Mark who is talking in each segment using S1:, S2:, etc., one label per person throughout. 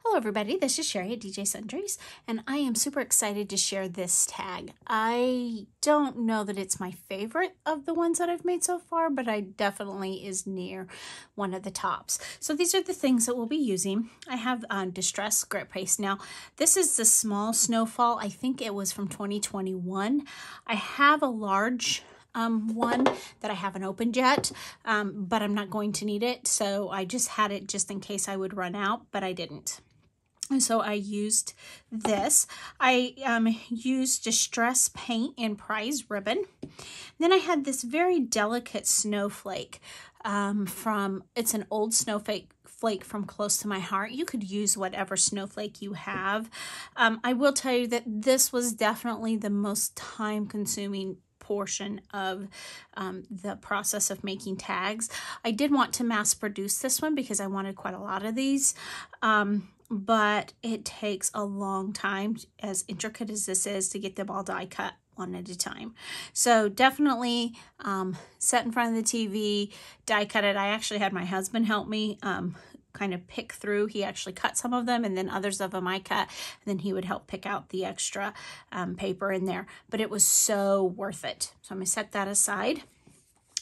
S1: Hello everybody, this is Cheri at DJ Sundries, and I am super excited to share this tag. I don't know that it's my favorite of the ones that I've made so far, but I definitely is near one of the tops. So these are the things that we'll be using. I have Distress Grit Paste. Now, this is the small Snowfall. I think it was from 2021. I have a large one that I haven't opened yet, but I'm not going to need it. So I just had it just in case I would run out, but I didn't. And so I used this. I used Distress Paint and Prize Ribbon. Then I had this very delicate snowflake it's an old snowflake from Close to My Heart. You could use whatever snowflake you have. I will tell you that this was definitely the most time-consuming portion of the process of making tags. I did want to mass produce this one because I wanted quite a lot of these. But it takes a long time, as intricate as this is, to get them all die cut one at a time. So definitely set in front of the TV, die cut it. I actually had my husband help me kind of pick through. He actually cut some of them, and then others of them I cut, and then he would help pick out the extra paper in there. But it was so worth it. So I'm going to set that aside.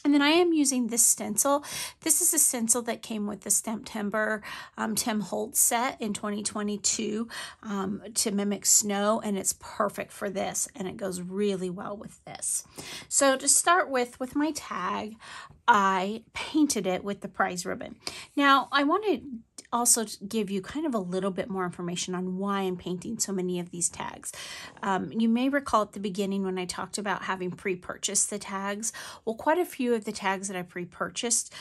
S1: And then I am using this stencil. This is a stencil that came with the September Tim Holtz set in 2022 to mimic snow, and it's perfect for this, and it goes really well with this. So to start with my tag, I painted it with the Prize Ribbon. Now, I want to also give you kind of a little bit more information on why I'm painting so many of these tags. You may recall at the beginning when I talked about having pre-purchased the tags. Well, quite a few of the tags that I pre-purchased,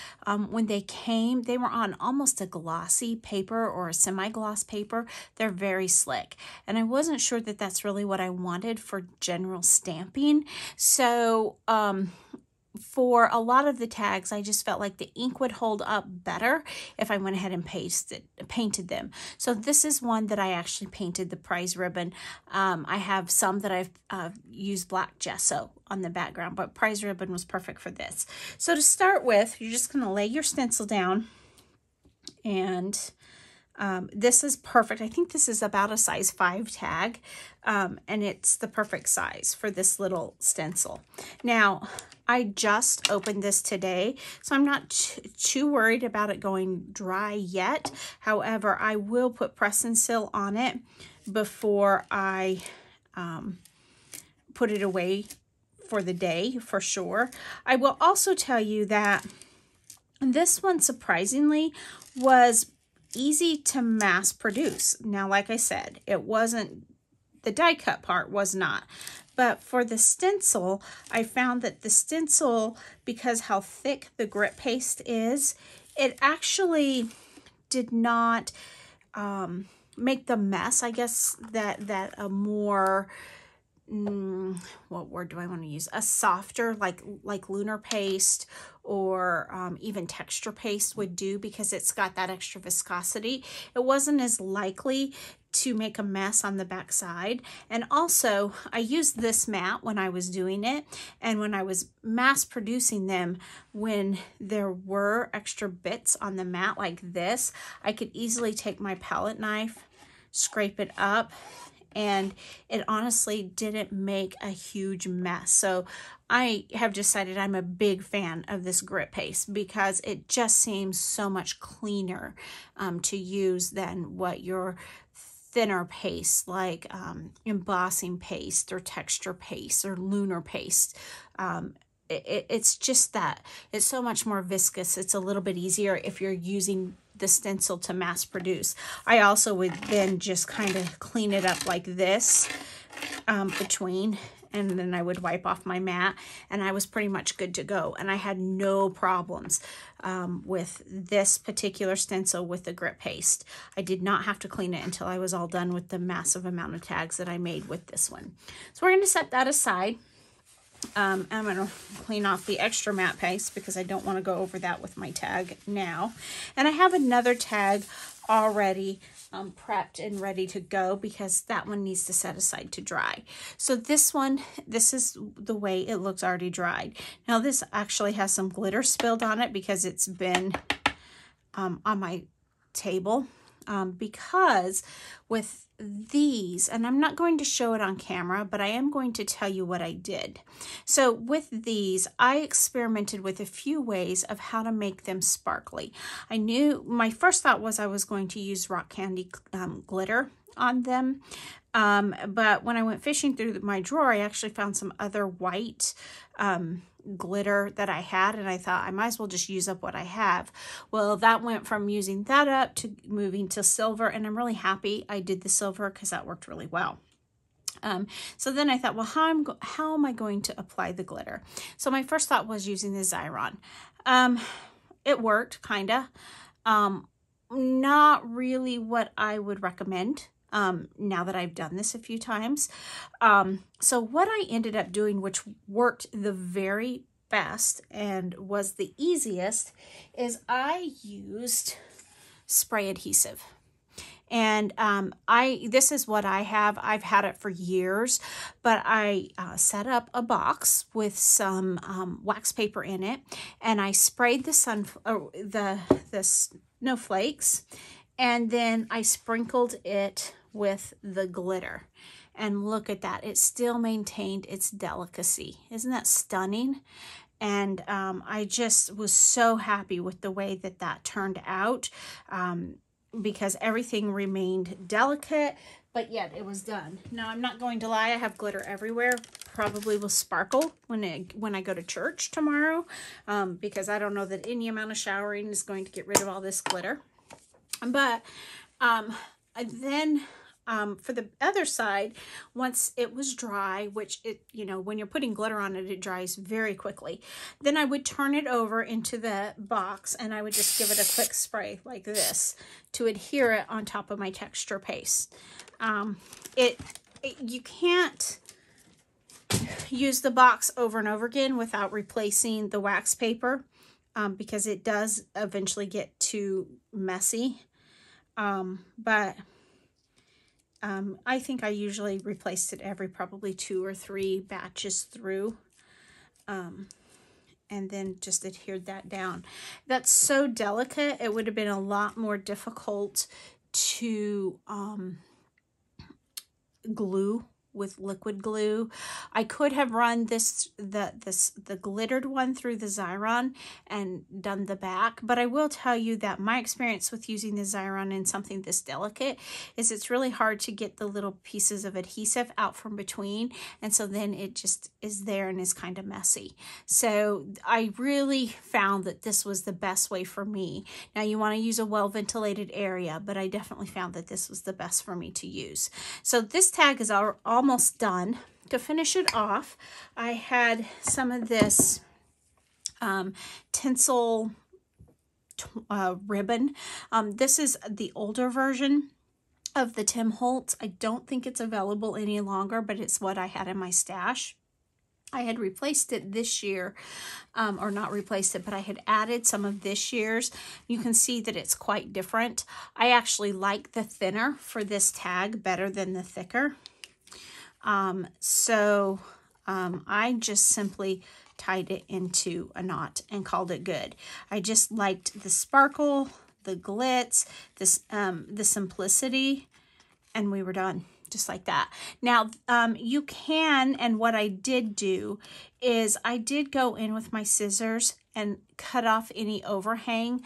S1: when they came, they were on almost a glossy paper or a semi-gloss paper. They're very slick. And I wasn't sure that that's really what I wanted for general stamping. So, for a lot of the tags, I just felt like the ink would hold up better if I went ahead and painted them. So this is one that I actually painted the Prize Ribbon. I have some that I've used black gesso on the background, but Prize Ribbon was perfect for this. So to start with, you're just going to lay your stencil down, and this is perfect. I think this is about a size 5 tag, and it's the perfect size for this little stencil. Now, I just opened this today, so I'm not too worried about it going dry yet. However, I will put press and seal on it before I put it away for the day, for sure. I will also tell you that this one, surprisingly, was easy to mass produce. Now, like I said, it wasn't, the die cut part was not. But for the stencil, I found that the stencil, because how thick the grit paste is, it actually did not make the mess, I guess, that a more, what word do I want to use? A softer, like lunar paste or even texture paste would do, because it's got that extra viscosity. It wasn't as likely to make a mess on the back side. And also, I used this mat when I was doing it, and when I was mass producing them, when there were extra bits on the mat like this, I could easily take my palette knife, scrape it up, and it honestly didn't make a huge mess. So I have decided I'm a big fan of this grit paste because it just seems so much cleaner to use than what your thinner paste like embossing paste or texture paste or lunar paste. It's just that it's so much more viscous. It's a little bit easier if you're using the stencil to mass produce. I also would then just kind of clean it up like this between, and then I would wipe off my mat, and I was pretty much good to go. And I had no problems with this particular stencil with the grit paste. I did not have to clean it until I was all done with the massive amount of tags that I made with this one. So we're going to set that aside. I'm going to clean off the extra matte paste because I don't want to go over that with my tag now. And I have another tag already prepped and ready to go because that one needs to set aside to dry. So this one, this is the way it looks already dried. Now this actually has some glitter spilled on it because it's been on my table because with these, and I'm not going to show it on camera, but I am going to tell you what I did. So with these, I experimented with a few ways of how to make them sparkly. I knew my first thought was I was going to use rock candy glitter on them. But when I went fishing through my drawer, I actually found some other white glitter that I had, and I thought I might as well just use up what I have. Well, that went from using that up to moving to silver, and I'm really happy I did the silver because that worked really well. So then I thought, well, how am I going to apply the glitter? So my first thought was using the Xyron. It worked, kinda. Not really what I would recommend. Now that I've done this a few times. So what I ended up doing, which worked the very best and was the easiest, is I used spray adhesive. And this is what I have. I've had it for years, but I set up a box with some wax paper in it, and I sprayed the snowflakes, and then I sprinkled it with the glitter. And look at that. It still maintained its delicacy. Isn't that stunning? And I just was so happy with the way that that turned out, because everything remained delicate, but yet it was done. Now, I'm not going to lie, I have glitter everywhere. Probably will sparkle when I go to church tomorrow, because I don't know that any amount of showering is going to get rid of all this glitter. But then for the other side, once it was dry, which when you're putting glitter on it, it dries very quickly. Then I would turn it over into the box, and I would just give it a quick spray like this to adhere it on top of my texture paste. You can't use the box over and over again without replacing the wax paper, because it does eventually get too messy. But I think I usually replaced it every probably 2 or 3 batches through, and then just adhered that down. That's so delicate, it would have been a lot more difficult to glue with liquid glue. I could have run the glittered one through the Xyron and done the back, but I will tell you that my experience with using the Xyron in something this delicate is it's really hard to get the little pieces of adhesive out from between, and so then it just is there and is kind of messy. So I really found that this was the best way for me. Now, you want to use a well-ventilated area, but I definitely found that this was the best for me to use. So this tag is almost done. To finish it off, I had some of this tinsel ribbon. This is the older version of the Tim Holtz. I don't think it's available any longer, but it's what I had in my stash. I had replaced it this year, or not replaced it, but I had added some of this year's. You can see that it's quite different. I actually like the thinner for this tag better than the thicker. I just simply tied it into a knot and called it good. I just liked the sparkle, the glitz, the simplicity, and we were done. Just like that. Now, you can, and what I did do is I did go in with my scissors and cut off any overhang,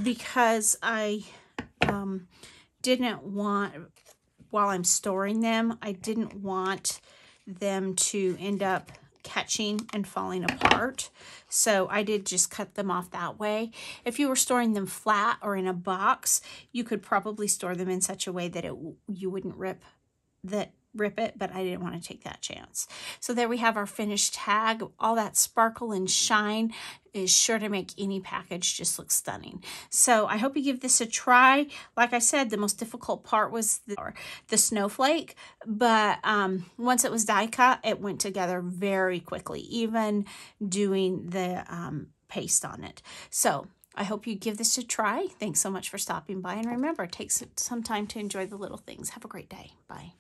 S1: because I didn't want, while I'm storing them, I didn't want them to end up catching and falling apart. So I did just cut them off that way. If you were storing them flat or in a box, you could probably store them in such a way that you wouldn't rip it, but I didn't want to take that chance. So there we have our finished tag. All that sparkle and shine is sure to make any package just look stunning. So I hope you give this a try. Like I said, the most difficult part was the snowflake, but once it was die cut, it went together very quickly, even doing the paste on it. So I hope you give this a try. Thanks so much for stopping by, and remember, take some time to enjoy the little things. Have a great day. Bye.